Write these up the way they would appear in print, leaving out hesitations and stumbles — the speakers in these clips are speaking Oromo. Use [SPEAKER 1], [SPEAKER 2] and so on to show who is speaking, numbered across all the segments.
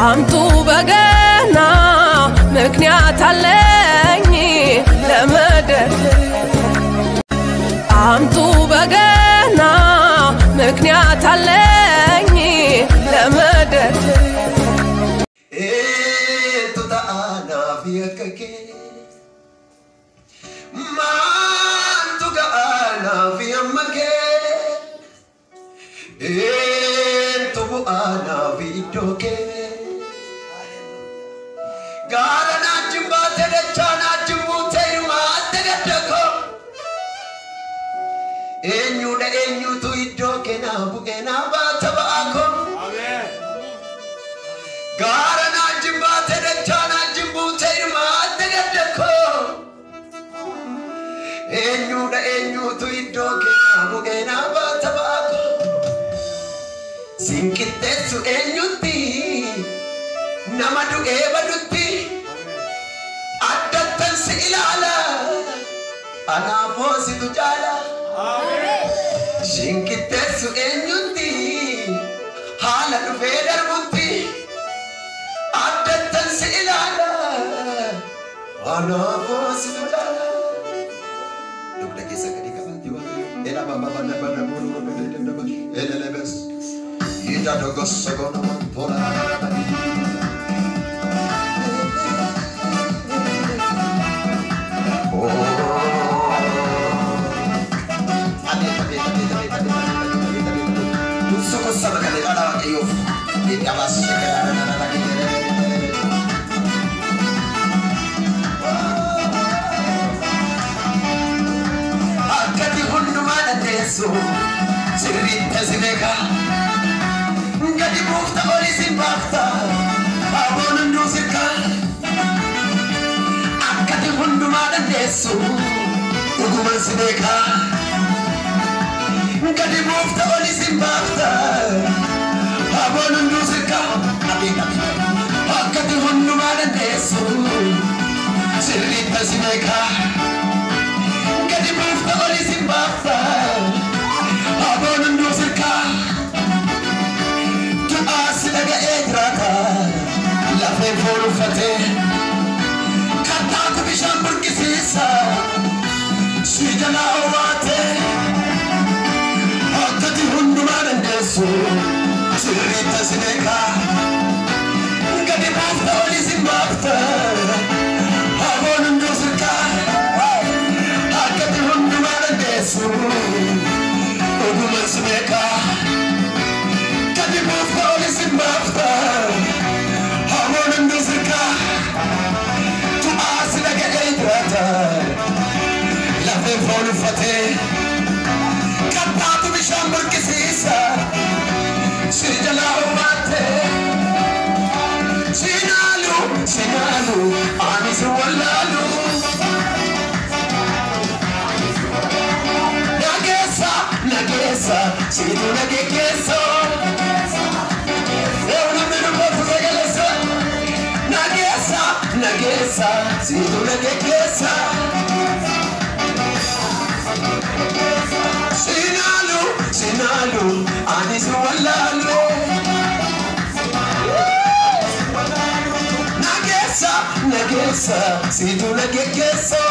[SPEAKER 1] አምጡ በገና ምክንያት አለኝ ለመደር አምጡ በገና ምክንያት አለኝ ለመደር
[SPEAKER 2] ተጣና ፊከኬ ማንቱ ጋና ፊያመኬ ana vidoke garana jimba tedechana jimbute ma tedeko enyu tu idoke na bugena batabako amen garana jimba tedechana jimbute ma tedeko enyu tu idoke na bugena batabako Sinkitetsu enyuti namadu ebaduti addatan silala anafosi tujala amen sinkitetsu enyuti haladu federmuti addatan silala anafosi tujala dokda kisa kadika fantiwa ela baba bana bana muru ela lebes Ida dogo segono mantola Suko sabagale ada kayo ini abas akati hundu mana teso sirita sineka Gadi bufta olisin bafta abonun dusika akati hundu madan desu uguman sineka Gadi bufta olisin bafta abonun dusika akati hundu madan desu sirita sineka Gadi bufta olisin bafta abonun dusika Asinaga edrata la fe forfate Katat bisham burkisisa Sijana awate Akati hundu marandesu Sirita sineka Gadi bafta oli simbafta Abonun dusika Akati hundu marandesu Oguman sineka Kadi bafta oli simbafta Hamonan dusika Tu asinaga edrata La fe forfate Katatu bishambur kisisa Sijala umate Sinalu Anisu wallalu Nagesa Sidu nagekeso Nagesa, si tu nagesa Sinalu, anisu wallalu Nagesa, si tu nagesa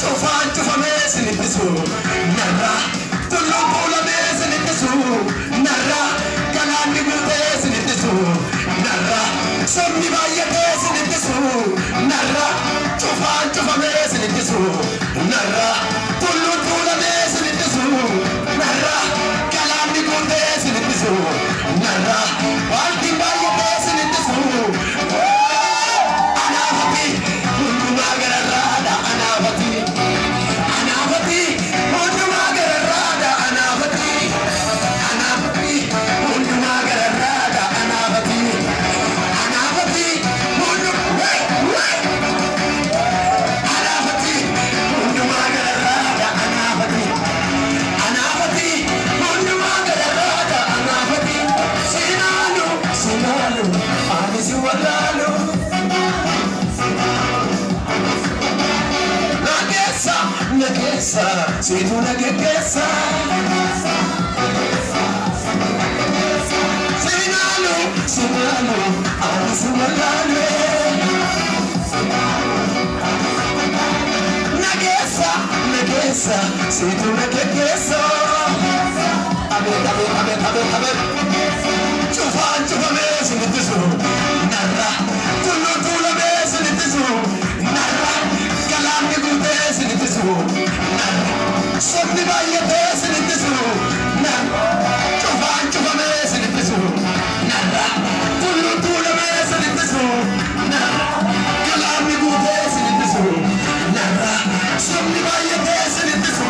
[SPEAKER 2] Sofan tu famese ni pisu Nara, tu lupo la mese ni pisu Nara, kalani mutese ni pisu Nara, somni vaya tese ni pisu Nara, tu famese ni pisu Nara, tu lupo la mese ni pisu Nara, kalani mutese ni pisu Nara, alti vaya tese ni pisu Anavati, mundu magara rada anavati mundu magara rada anavati mundu magara rada anavati mundu mundu magara rada anavati mundu magara rada anavati sinalu anisu wallalu Nagesa, si tu nagesa Si tu me quieres, a ver, chufa me sin tisu, narra, tu la ves sin tisu, narra, kalam ni gute sin tisu, narra, sabni baiya te sin tisu, narra, chufa me sin tisu, narra, tu la ves sin tisu, narra, kalam ni gute sin tisu, narra, sabni baiya te sin tisu.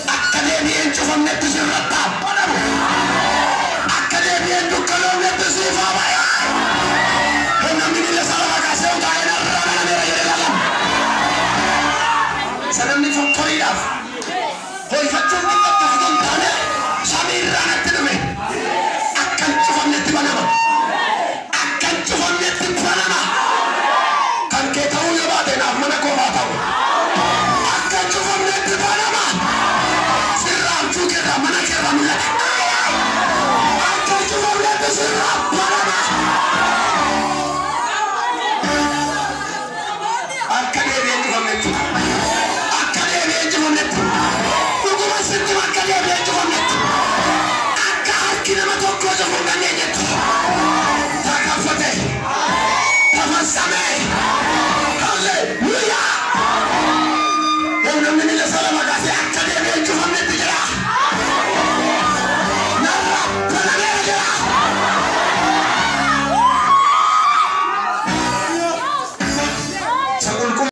[SPEAKER 2] Academia Sanamni fokkoriidhaaf ho'ifachuun dhiqatta hagan taane samiirraan atti dhufe